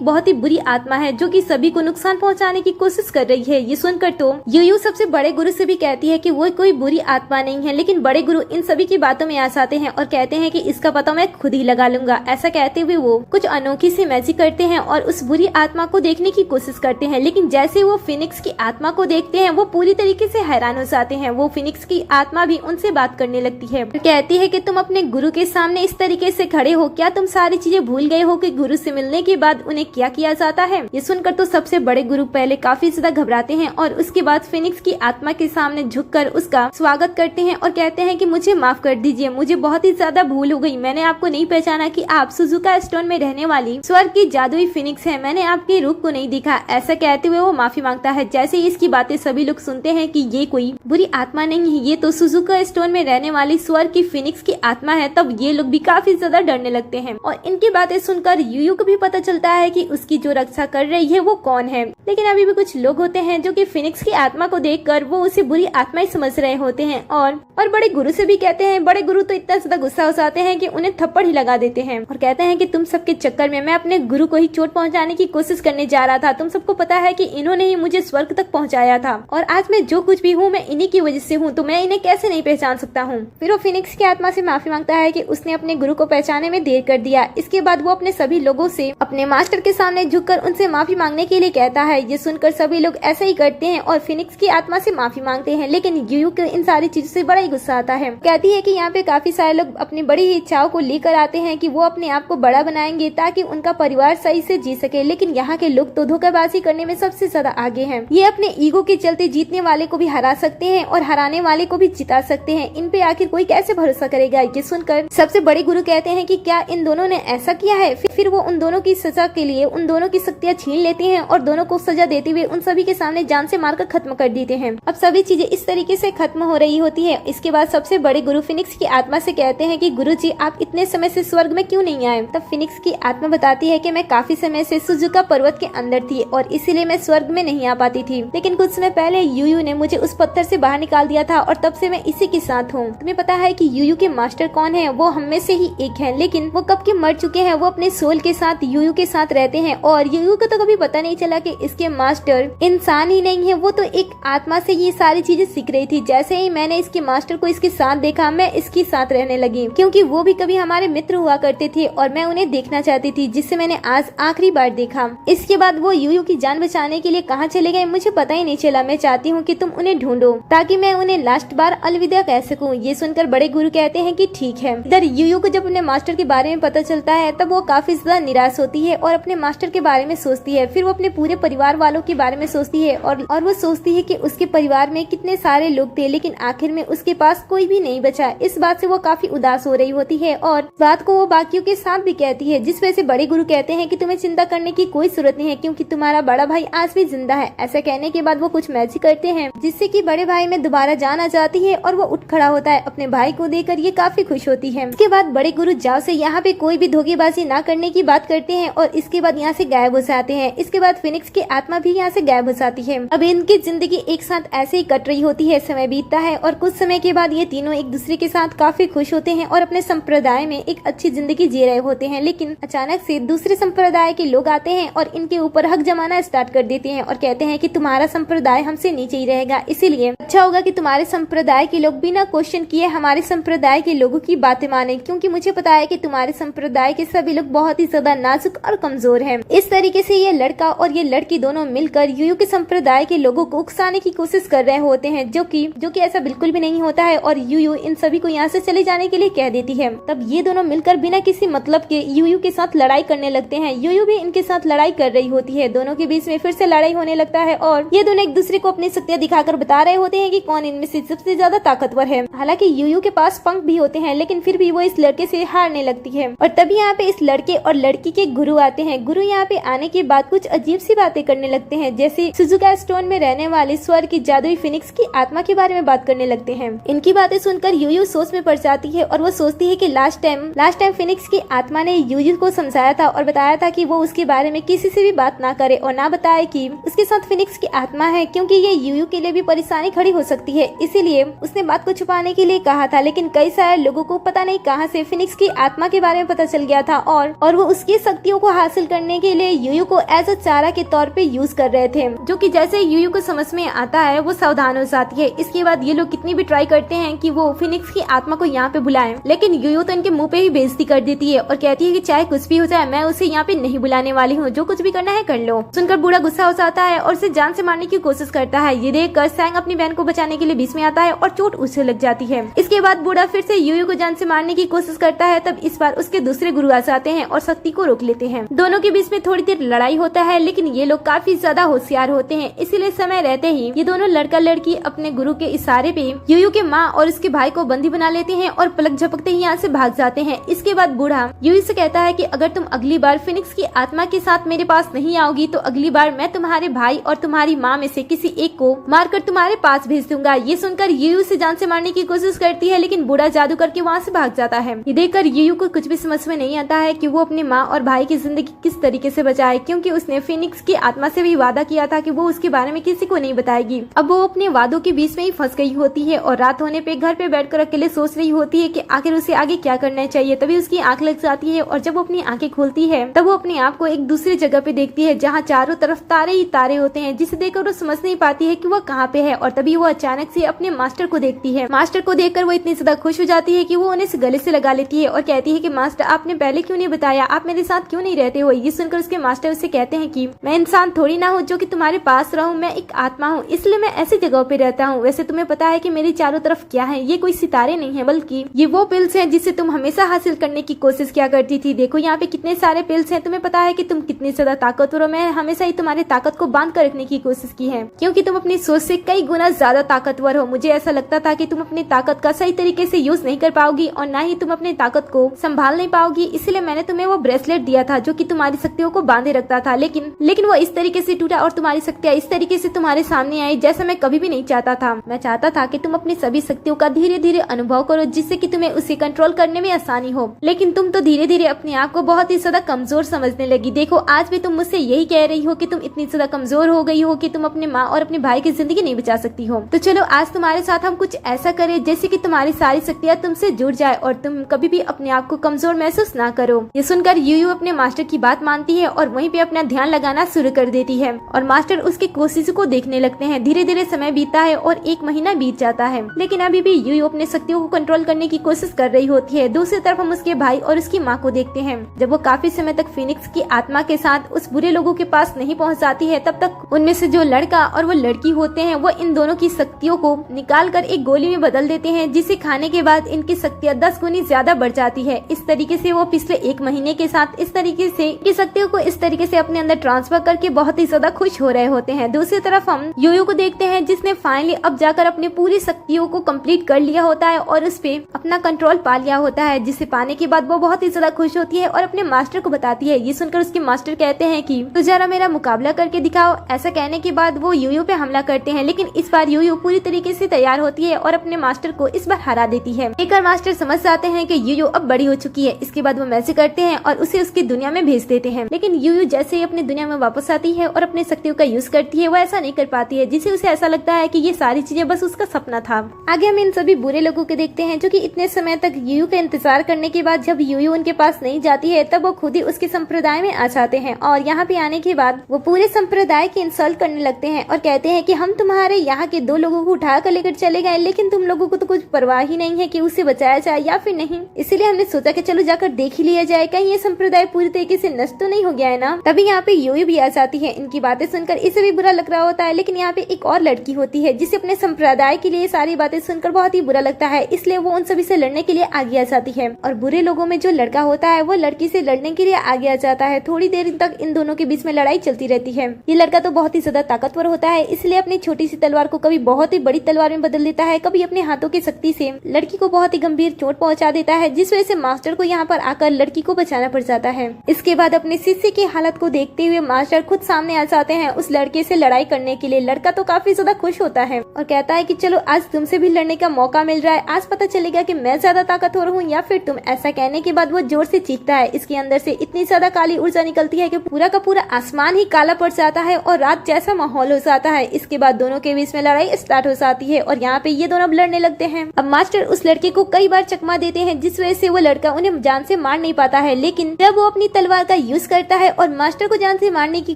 बहुत ही बुरी आत्मा है जो कि सभी को नुकसान पहुंचाने की कोशिश कर रही है। ये सुनकर तो यूयू सबसे बड़े गुरु से भी कहती है कि वो कोई बुरी आत्मा नहीं है, लेकिन बड़े गुरु इन सभी की बातों में आ जाते हैं और कहते हैं कि इसका पता मैं खुद ही लगा लूंगा। ऐसा कहते हुए वो कुछ अनोखी सी मैजिक करते हैं और उस बुरी आत्मा को देखने की कोशिश करते हैं, लेकिन जैसे वो फिनिक्स की आत्मा को देखते हैं वो पूरी तरीके से हैरान हो जाते हैं। वो फिनिक्स की आत्मा भी उनसे बात करने लगती है, कहती है कि तुम अपने गुरु के सामने इस तरीके से खड़े हो, क्या तुम सारी चीजें भूल गए हो कि गुरु से मिलने के बाद उन्हें क्या किया जाता है। ये सुनकर तो सबसे बड़े गुरु पहले काफी ज्यादा घबराते हैं और उसके बाद फिनिक्स की आत्मा के सामने झुककर उसका स्वागत करते हैं और कहते हैं कि मुझे माफ कर दीजिए, मुझे बहुत ही ज्यादा भूल हो गई, मैंने आपको नहीं पहचाना कि आप सुजुका स्टोन में रहने वाली स्वर्ग की जादुई फिनिक्स है, मैंने आपके रूप को नहीं देखा। ऐसा कहते हुए वो माफी मांगता है। जैसे ही इसकी बातें सभी लोग सुनते हैं कि ये कोई बुरी आत्मा नहीं है, ये तो सुजुका स्टोन में रहने वाली स्वर्ग की फिनिक्स की आत्मा है, तब ये लोग भी काफी ज्यादा डरने लगते हैं और इनकी बातें सुनकर यूयू को भी पता चलता है कि उसकी जो रक्षा कर रही है वो कौन है। लेकिन अभी भी कुछ लोग होते हैं जो कि फिनिक्स की आत्मा को देखकर वो उसे बुरी आत्मा ही समझ रहे होते हैं और बड़े गुरु से भी कहते हैं। बड़े गुरु तो इतना ज्यादा गुस्सा हो जाते हैं कि उन्हें थप्पड़ ही लगा देते हैं और कहते हैं कि तुम सबके चक्कर में मैं अपने गुरु को ही चोट पहुंचाने की कोशिश करने जा रहा था। तुम सबको पता है कि इन्होंने ही मुझे स्वर्ग तक पहुंचाया था और आज मैं जो कुछ भी हूँ मैं इन्हीं की वजह से हूँ, तो मैं इन्हें कैसे नहीं पहचान सकता हूँ। फिर वो फिनिक्स की आत्मा से माफी मांगता है कि उसने अपने गुरु को पहचाने में देर कर दिया। इसके बाद वो अपने सभी लोगों से अपने मास्टर के सामने झुककर उनसे माफी मांगने के लिए कहता है। ये सुनकर सभी लोग ऐसा ही करते हैं और फिनिक्स की आत्मा से माफी मांगते हैं, लेकिन यूयू को इन सारी चीजों से बड़ा ही गुस्सा आता है। कहती है कि यहाँ पे काफी सारे लोग अपनी बड़ी इच्छाओं को लेकर आते हैं कि वो अपने आप को बड़ा बनाएंगे ताकि उनका परिवार सही से जी सके, लेकिन यहाँ के लोग तो धोखेबाजी करने में सबसे ज्यादा आगे हैं। ये अपने ईगो के चलते जीतने वाले को भी हरा सकते हैं और हराने वाले को भी जिता सकते हैं। इन पे आखिर कोई कैसे भरोसा करेगा। ये सुनकर सबसे बड़े गुरु कहते हैं कि क्या इन दोनों ने ऐसा किया है। फिर वो उन दोनों की सजा के लिए उन दोनों की शक्तियाँ छीन लेते हैं और दोनों को सजा देते हुए उन सभी के सामने जान से मारकर खत्म कर देते हैं। अब सभी चीजें इस तरीके से खत्म हो रही होती है। इसके बाद सबसे बड़े गुरु फिनिक्स की आत्मा से कहते हैं कि गुरुजी आप इतने समय से स्वर्ग में क्यों नहीं आए। तब फिनिक्स की आत्मा बताती है कि मैं काफी समय से सुजुका पर्वत के अंदर थी और इसीलिए मैं स्वर्ग में नहीं आ पाती थी, लेकिन कुछ समय पहले यूयू ने मुझे उस पत्थर से बाहर निकाल दिया था और तब से मैं इसी के साथ हूँ। तुम्हें पता है कि यूयू के मास्टर कौन है। वो हम में से ही एक है, लेकिन वो कब के मर चुके हैं। वो अपने सोल के साथ यूयू के साथ रहते हैं और यूयू को तो कभी पता नहीं चला कि इसके मास्टर इंसान ही नहीं है, वो तो एक आत्मा से ये सारी चीजें सीख रही थी। जैसे ही मैंने इसके मास्टर को इसके साथ देखा मैं इसके साथ रहने लगी, क्योंकि वो भी कभी हमारे मित्र हुआ करते थे और मैं उन्हें देखना चाहती थी, जिससे मैंने आज आखिरी बार देखा। इसके बाद वो यूयू की जान बचाने के लिए कहाँ चले गए मुझे पता ही नहीं चला। मैं चाहती हूँ कि तुम उन्हें ढूंढो ताकि मैं उन्हें लास्ट बार अलविदा कह सकूं। ये सुनकर बड़े गुरु कहते हैं कि ठीक है। इधर यूयू को जब अपने मास्टर के बारे में पता चलता है तब वो काफी ज्यादा निराश होती है और अपने मास्टर के बारे में सोचती है। फिर वो अपने पूरे परिवार वालों के बारे में सोचती है और वो सोचती है कि उसके परिवार में कितने सारे लोग थे, लेकिन आखिर में उसके पास कोई भी नहीं बचा। इस बात से वो काफी उदास हो रही होती है और बात को वो बाकियों के साथ भी कहती है, जिस वजह से बड़े गुरु कहते हैं कि तुम्हें चिंता करने की कोई जरूरत नहीं है, क्योंकि तुम्हारा बड़ा भाई आज भी जिंदा है। ऐसा कहने के बाद वो कुछ मैजिक करते हैं जिससे कि बड़े भाई में दोबारा जान आ जाती है और वो उठ खड़ा होता है। अपने भाई को देखकर ये काफी खुश होती है। इसके बाद बड़े गुरु जाओ से यहाँ पे कोई भी धोखेबाजी ना करने की बात करते हैं और इसके बाद यहाँ से गायब हो जाते हैं। इसके बाद फिनिक्स की आत्मा भी यहाँ से गायब हो जाती है। अब इनकी जिंदगी एक साथ ऐसे ही कट रही होती है। समय बीतता है और कुछ समय के बाद ये तीनों एक दूसरे के साथ काफी खुश होते हैं और अपने संप्रदाय में एक अच्छी जिंदगी जी रहे होते हैं, लेकिन अचानक से दूसरे संप्रदाय के लोग आते हैं और इनके ऊपर हक जमाना स्टार्ट कर देते हैं और कहते हैं कि तुम्हारा संप्रदाय हमसे नीचे ही रहेगा, इसीलिए अच्छा होगा कि तुम्हारे संप्रदाय के लोग बिना क्वेश्चन किए हमारे संप्रदाय के लोगों की बातें माने, क्योंकि मुझे पता है कि तुम्हारे संप्रदाय के सभी लोग बहुत ही ज्यादा नाजुक और कमजोर हैं। इस तरीके से ये लड़का और ये लड़की दोनों मिलकर यूयू के संप्रदाय के लोगों को उकसाने की कोशिश कर रहे होते हैं, जो कि ऐसा बिल्कुल भी नहीं होता है और यूयू इन सभी को यहाँ से चले जाने के लिए कह देती है। तब ये दोनों मिलकर बिना किसी मतलब के यूयू के साथ लड़ाई करने लगते हैं। यूयू भी इनके साथ लड़ाई कर रही होती है। दोनों के बीच में फिर से लड़ाई होने लगता है और ये दोनों एक दूसरे को अपनी शक्तियां दिखाकर बता रहे होते हैं कि कौन इनमें से सबसे ज्यादा ताकतवर है। हालांकि यूयू के पास पंख भी होते हैं, लेकिन फिर भी वो इस लड़के से हारने लगती है। और तभी यहाँ पे इस लड़के और लड़की के गुरु आते हैं। गुरु यहाँ पे आने के बाद कुछ अजीब सी बातें करने लगते हैं, जैसे सुजुका स्टोन में रहने वाली स्वर्ग की जादुई फिनिक्स की आत्मा के बारे में बात करने लगते हैं। इनकी बातें सुनकर यूयू सोच में पड़ जाती है और वो सोचती है कि लास्ट टाइम फिनिक्स की आत्मा ने यूयू को समझाया था और बताया था कि वो उसके बारे में किसी से भी बात ना करे और ना बताए कि उसके साथ फिनिक्स की आत्मा है, क्योंकि ये यूयू के लिए भी परेशानी खड़ी हो सकती है। इसीलिए उसने बात को छुपाने के लिए कहा था, लेकिन कई सारे लोगों लोगों को पता नहीं कहां से फिनिक्स की आत्मा के बारे में पता चल गया था और वो उसकी शक्तियों को हासिल करने के लिए यूयू को एज अ चारा के तौर पे यूज कर रहे थे, जो कि जैसे यूयू को समझ में आता है वो सावधान हो जाती है। इसके बाद ये लोग कितनी भी ट्राई करते हैं कि वो फिनिक्स की आत्मा को यहाँ पे बुलाएं, लेकिन यूयू तो इनके मुंह पे ही बेइज्जती कर देती है और कहती है कि चाहे कुछ भी हो जाए मैं उसे यहाँ पे नहीं बुलाने वाली हूँ, जो कुछ भी करना है कर लो। सुनकर बूढ़ा गुस्सा हो जाता है और उसे जान से मारने की कोशिश करता है। ये देखकर सैंग अपनी बहन को बचाने के लिए बीच में आता है और चोट उसे लग जाती है। इसके बाद बूढ़ा फिर से यूयू को जान से मारने की कोशिश करता है, तब इस बार उसके दूसरे गुरु आ जाते हैं और शक्ति को रोक लेते हैं। दोनों के बीच में थोड़ी देर लड़ाई होता है, लेकिन ये लोग काफी ज्यादा होशियार होते हैं, इसीलिए समय रहते ही ये दोनों लड़का लड़की अपने गुरु के इशारे पे यूयू के माँ और उसके भाई को बंदी बना लेते हैं और पलक झपकते ही यहाँ से भाग जाते हैं। इसके बाद बूढ़ा यूयू से कहता है कि अगर तुम अगली बार फिनिक्स की आत्मा के साथ मेरे पास नहीं आओगी तो अगली बार मैं तुम्हारे भाई और तुम्हारी माँ में से किसी एक को मारकर तुम्हारे पास भेज दूंगा। ये सुनकर यूयू से जान से मारने की कोशिश करती है, लेकिन बूढ़ा जादू करके वहाँ से भाग जाता है। ये देखकर यूयू को कुछ भी समझ में नहीं आता है कि वो अपनी माँ और भाई की जिंदगी किस तरीके से बचाए, क्योंकि उसने फिनिक्स की आत्मा से भी वादा किया था कि वो उसके बारे में किसी को नहीं बताएगी। अब वो अपने वादों के बीच में ही फंस गई होती है और रात होने पे घर पे बैठकर अकेले सोच रही होती है कि आखिर उसे आगे क्या करना चाहिए। तभी उसकी आंख लग जाती है और जब वो अपनी आंखें खोलती है तब वो अपने आप को एक दूसरी जगह पे देखती है जहाँ चारों तरफ तारे ही तारे होते हैं, जिसे देखकर वो समझ नहीं पाती है कि वो कहाँ पे है। और तभी वो अचानक से अपने मास्टर को देखती है। मास्टर को देखकर वो इतनी ज्यादा खुश हो जाती है कि वो उन्हें गले से लगा लेती है और कहती है कि मास्टर आपने पहले क्यों नहीं बताया, आप मेरे साथ क्यों नहीं रहते हो। ये सुनकर उसके मास्टर उससे कहते हैं कि मैं इंसान थोड़ी ना हूँ जो कि तुम्हारे पास रहूं, मैं एक आत्मा हूँ, इसलिए मैं ऐसी जगहों पे रहता हूँ। वैसे तुम्हें पता है कि मेरी चारों तरफ क्या है, ये कोई सितारे नहीं है बल्कि ये वो पिल्स हैं जिसे तुम हमेशा हासिल करने की कोशिश किया करती थी। देखो यहाँ पे कितने सारे पिल्स हैं, तुम्हें पता है कि तुम कितनी ज्यादा ताकतवर हो। मैं हमेशा ही तुम्हारी ताकत को बांध कर रखने की कोशिश की है, क्योंकि तुम अपनी सोच से कई गुना ज्यादा ताकतवर हो। मुझे ऐसा लगता था कि तुम अपनी ताकत का सही तरीके से यूज नहीं कर पाओगी और ना ही तुम अपनी ताकत को संभाल नहीं पाओगी, इसलिए मैंने तुम्हें वो ब्रेसलेट दिया था जो कि तुम्हारी शक्तियों को बांधे रखता था। लेकिन वो इस तरीके से टूटा और तुम्हारी शक्तियाँ इस तरीके से तुम्हारे सामने आई जैसा मैं कभी भी नहीं चाहता था। मैं चाहता था कि तुम अपनी सभी शक्तियों का धीरे धीरे अनुभव करो, जिससे कि तुम्हें उसे कंट्रोल करने में आसानी हो। लेकिन तुम तो धीरे धीरे अपने आप को बहुत ही ज्यादा कमजोर समझने लगी। देखो आज भी तुम मुझसे यही कह रही हो कि तुम इतनी ज्यादा कमजोर हो गई हो कि तुम अपने माँ और अपने भाई की जिंदगी नहीं बचा सकती हो। तो चलो आज तुम्हारे साथ हम कुछ ऐसा करें जैसे कि तुम्हारी सारी शक्तियाँ तुमसे जुड़ जाए और तुम कभी भी अपने आप को कमजोर महसूस ना करो। ये सुनकर यूयू अपने मास्टर की बात मानती है और वहीं पे अपना ध्यान लगाना शुरू कर देती है और मास्टर उसकी कोशिशों को देखने लगते हैं। धीरे धीरे समय बीतता है और 1 महीना बीत जाता है, लेकिन अभी भी यूयू अपने शक्तियों को कंट्रोल करने की कोशिश कर रही होती है। दूसरी तरफ हम उसके भाई और उसकी माँ को देखते हैं। जब वो काफी समय तक फिनिक्स की आत्मा के साथ उस बुरे लोगों के पास नहीं पहुँच जाती है, तब तक उनमें से जो लड़का और वो लड़की होते हैं वो इन दोनों की शक्तियों को निकाल कर एक गोली में बदल देते हैं, जिसे खाने के बाद इनकी शक्तियाँ 10 गुनी ज्यादा बढ़ जाती है। इस तरीके से वो पिछले 1 महीने के साथ इस तरीके से की शक्तियों को इस तरीके से अपने अंदर ट्रांसफर करके बहुत ही ज्यादा खुश हो रहे होते हैं। दूसरी तरफ हम यूयू को देखते हैं जिसने फाइनली अब जाकर अपनी पूरी शक्तियों को कंप्लीट कर लिया होता है और उस पे अपना कंट्रोल पा लिया होता है, जिसे पाने के बाद वो बहुत ही ज्यादा खुश होती है और अपने मास्टर को बताती है। ये सुनकर उसके मास्टर कहते हैं कि तो जरा मेरा मुकाबला करके दिखाओ। ऐसा कहने के बाद वो यूयू पे हमला करते हैं, लेकिन इस बार यूयू पूरी तरीके से तैयार होती है और अपने मास्टर को इस बार हरा देती है। एक मास्टर समझ जाते हैं कि यूयू अब बड़ी हो चुकी है। इसके बाद वो मैसेज करते हैं और उसे उसकी दुनिया में भेज देते हैं, लेकिन यूयू जैसे ही अपनी दुनिया में वापस आती है और अपने शक्तियों का यूज करती है वो ऐसा नहीं कर पाती है, जिससे उसे ऐसा लगता है कि ये सारी चीजें बस उसका सपना था। आगे हम इन सभी बुरे लोगों को देखते हैं जो कि इतने समय तक यूयू का इंतजार करने के बाद जब यूयू उनके पास नहीं जाती है तब वो खुद ही उसके संप्रदाय में आ जाते हैं और यहाँ पे आने के बाद वो पूरे संप्रदाय की इंसल्ट करने लगते हैं और कहते हैं कि हम तुम्हारे यहाँ के 2 लोगों को उठा कर लेकर चले गए, लेकिन तुम लोगों को तो कुछ परवाह ही नहीं है कि उसे बचाया जाए या फिर नहीं। इसीलिए हमने सोचा कि चलो जाकर देख ही लिया जाए, कहीं ये संप्रदाय पूरी तरीके से नष्ट तो नहीं हो गया है ना। तभी यहाँ पे यूयू भी आ जाती है। इनकी बातें सुनकर इसे भी बुरा लग रहा होता है, लेकिन यहाँ पे एक और लड़की होती है जिसे अपने संप्रदाय के लिए सारी बातें सुनकर बहुत ही बुरा लगता है, इसलिए वो उन सभी से लड़ने के लिए आगे आ जाती है और बुरे लोगों में जो लड़का होता है वो लड़की से लड़ने के लिए आगे आ जाता है। थोड़ी देर तक इन दोनों के बीच में लड़ाई चलती रहती है। ये लड़का तो बहुत ही ज्यादा ताकतवर होता है, इसलिए अपनी छोटी सी तलवार को कभी बहुत ही बड़ी तलवार में बदल देता है, कभी अपने हाथों की शक्ति से लड़की को बहुत ही गंभीर चोट पहुंचा देता है, जिस वजह से मास्टर को यहाँ पर आकर लड़की को बचाना पड़ जाता है। इसके बाद अपने शिष्य की हालत को देखते हुए मास्टर खुद सामने आ जाते हैं उस लड़के से लड़ाई करने के लिए। लड़का तो काफी ज्यादा खुश होता है और कहता है कि चलो आज तुमसे भी लड़ने का मौका मिल रहा है, आज पता चलेगा कि मैं ज्यादा ताकतवर हूँ या फिर तुम। ऐसा कहने के बाद वो जोर से चीखता है। इसके अंदर से इतनी ज्यादा काली ऊर्जा निकलती है कि पूरा का पूरा आसमान ही काला पड़ जाता है और रात जैसा माहौल हो जाता है। इसके बाद दोनों के बीच में लड़ाई स्टार्ट हो जाती है और यहाँ पे ये दोनों लड़ने लगते हैं। अब मास्टर उस लड़के को कई बार चकमा देते हैं, जिस वजह से वो लड़का उन्हें जान से मार नहीं पाता है। लेकिन जब वो अपनी तलवार का यूज करता है और मास्टर को जान से मारने की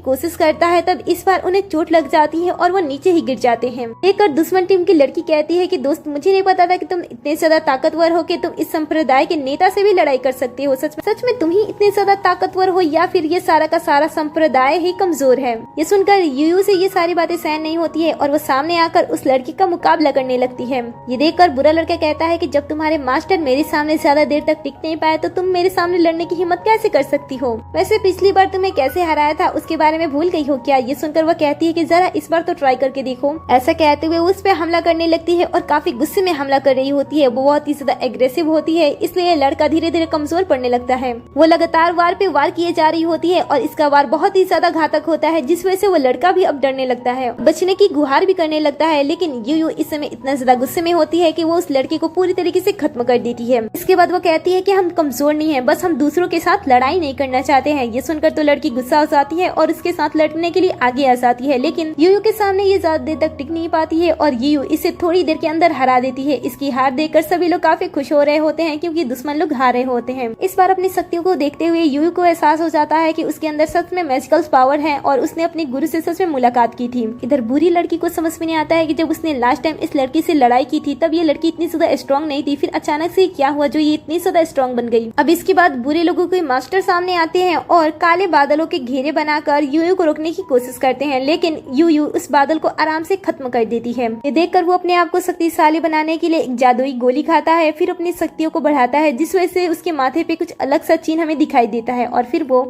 कोशिश करता है, तब इस बार उन्हें चोट लग जाती है और वो नीचे ही गिर जाते हैं। देखकर दुश्मन टीम की लड़की कहती है कि दोस्त, मुझे नहीं पता था कि तुम इतने ज्यादा ताकतवर हो कि तुम इस संप्रदाय के नेता से भी लड़ाई कर सकते हो। सच में तुम ही इतने ज्यादा ताकतवर हो या फिर ये सारा का सारा संप्रदाय ही कमजोर है। ये सुनकर यूयू से ये सारी बातें सहन नहीं होती है और वो सामने आकर उस लड़की का मुकाबला करने लगती है। ये देखकर बुरा लड़का कहता है कि जब तुम्हारे मास्टर मेरे सामने ज्यादा देर तक टिक नहीं पाए तो तुम मेरे सामने लड़ने की हिम्मत कैसे कर सकती हो? वैसे पिछली बार तुम्हें कैसे हराया था उसके बारे में भूल गई हो क्या? ये सुनकर वह कहती है कि जरा इस बार तो ट्राई करके देखो। ऐसा कहते हुए उस पे हमला करने लगती है और काफी गुस्से में हमला कर रही होती है। वो बहुत ही ज्यादा एग्रेसिव होती है, इसलिए लड़का धीरे धीरे कमजोर पड़ने लगता है। वो लगातार वार पे वार किए जा रही होती है और इसका वार बहुत ही ज्यादा घातक होता है, जिस वजह से वो लड़का भी अब डरने लगता है, बचने की गुहार भी करने लगता है। लेकिन यूयू इस समय इतना ज्यादा गुस्से में होती है कि वो उस लड़के को पूरी तरीके से खत्म कर देती है। इसके बाद वो कहती है कि हम कमजोर नहीं है, बस हम दूसरों के साथ लड़ाई नहीं करना चाहते हैं। ये सुनकर तो लड़की गुस्सा हो जाती है और उसके साथ लड़ने के लिए आगे आ जाती है। लेकिन यूयू के सामने ये ज्यादा देर तक टिक नहीं पाती है और यूयू इसे थोड़ी देर के अंदर हरा देती है। इसकी हार देखकर सभी लोग काफी खुश हो रहे होते हैं क्योंकि दुश्मन लोग हार रहे होते हैं। इस बार अपनी शक्तियों को देखते हुए यूयू को एहसास हो जाता है कि उसके अंदर सच में मैजिकल पावर है और उसने अपने गुरु से सच में मुलाकात की थी। इधर बुरी लड़की को समझ में नहीं आता है कि जब उसने लास्ट टाइम इस लड़की से लड़ाई की थी तब ये लड़की इतनी ज्यादा स्ट्रॉन्ग नहीं थी, फिर अचानक से क्या हुआ जो ये इतनी ज्यादा स्ट्रॉन्ग बन गई। अब इसके बाद बुरे लोगों के मास्टर सामने आते हैं और काले बादलों के घेरे बनाकर यूयू को रोकने की कोशिश करते हैं, लेकिन यूयू उस बादल को आराम से खत्म कर देती है। ये देखकर वो अपने आप को शक्तिशाली बनाने के लिए एक जादुई गोली खाता है, फिर अपनी शक्तियों को बढ़ाता है, जिस वजह से उसके माथे पे कुछ अलग सा चिन्ह हमें दिखाई देता है और फिर वो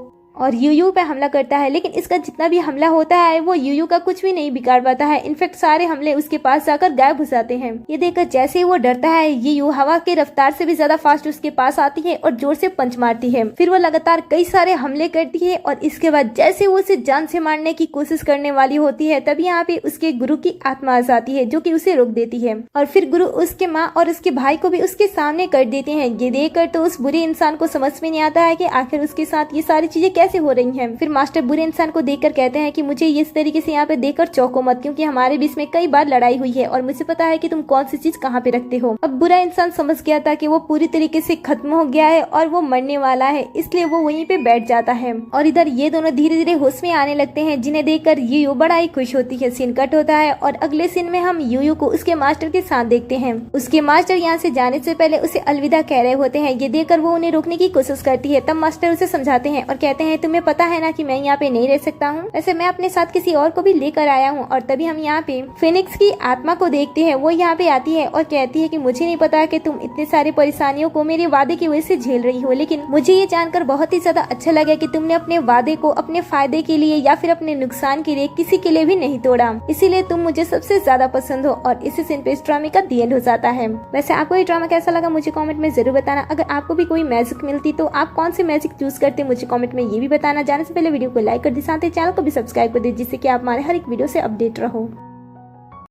यूयू पे हमला करता है। लेकिन इसका जितना भी हमला होता है वो यूयू का कुछ भी नहीं बिगाड़ पाता है। इनफैक्ट सारे हमले उसके पास जाकर गायब हो जाते हैं। ये देखकर जैसे ही वो डरता है, यूयू हवा के रफ्तार से भी ज्यादा फास्ट उसके पास आती है और जोर से पंच मारती है। फिर वो लगातार कई सारे हमले करती है और इसके बाद जैसे वो उसे जान से मारने की कोशिश करने वाली होती है, तभी यहाँ पे उसके गुरु की आत्मा आ जाती है जो कि उसे रोक देती है और फिर गुरु उसके माँ और उसके भाई को भी उसके सामने कर देते हैं। ये देखकर तो उस बुरे इंसान को समझ में नहीं आता है कि आखिर उसके साथ ये सारी चीजें कैसे हो रही हैं। फिर मास्टर बुरे इंसान को देखकर कहते हैं कि मुझे इस तरीके से यहाँ पे देखकर चौंको मत, क्योंकि हमारे बीच में कई बार लड़ाई हुई है और मुझे पता है कि तुम कौन सी चीज कहाँ पे रखते हो। अब बुरा इंसान समझ गया था कि वो पूरी तरीके से खत्म हो गया है और वो मरने वाला है, इसलिए वो वहीं पे बैठ जाता है। और इधर ये दोनों धीरे धीरे होश में आने लगते हैं, जिन्हें देखकर यूयू बड़ा ही खुश होती है। सीन कट होता है और अगले सीन में हम यूयू को उसके मास्टर के साथ देखते हैं। उसके मास्टर यहाँ से जाने से पहले उसे अलविदा कह रहे होते हैं। ये देखकर वो उन्हें रोकने की कोशिश करती है, तब मास्टर उसे समझाते हैं और कहते हैं तुम्हें पता है ना कि मैं यहाँ पे नहीं रह सकता हूँ, वैसे मैं अपने साथ किसी और को भी लेकर आया हूँ। और तभी हम यहाँ पे फिनिक्स की आत्मा को देखते हैं। वो यहाँ पे आती है और कहती है कि मुझे नहीं पता कि तुम इतने सारी परेशानियों को मेरे वादे की वजह से झेल रही हो, लेकिन मुझे ये जानकर बहुत ही ज्यादा अच्छा लगा कि तुमने अपने वादे को अपने फायदे के लिए या फिर अपने नुकसान के लिए किसी के लिए भी नहीं तोड़ा, इसीलिए तुम मुझे सबसे ज्यादा पसंद हो। और इसी सीन पे इस ड्रामे का दी एंड हो जाता है। वैसे आपको ये ड्रामा कैसा लगा मुझे कमेंट में जरूर बताना। अगर आपको भी कोई मैजिक मिलती तो आप कौन सी मैजिक चूज करते मुझे कमेंट में ये भी बताना। जाने से पहले वीडियो को लाइक कर दी, साथ ही चैनल को भी सब्सक्राइब कर दी, जिससे कि आप हमारे हर एक वीडियो से अपडेट रहो।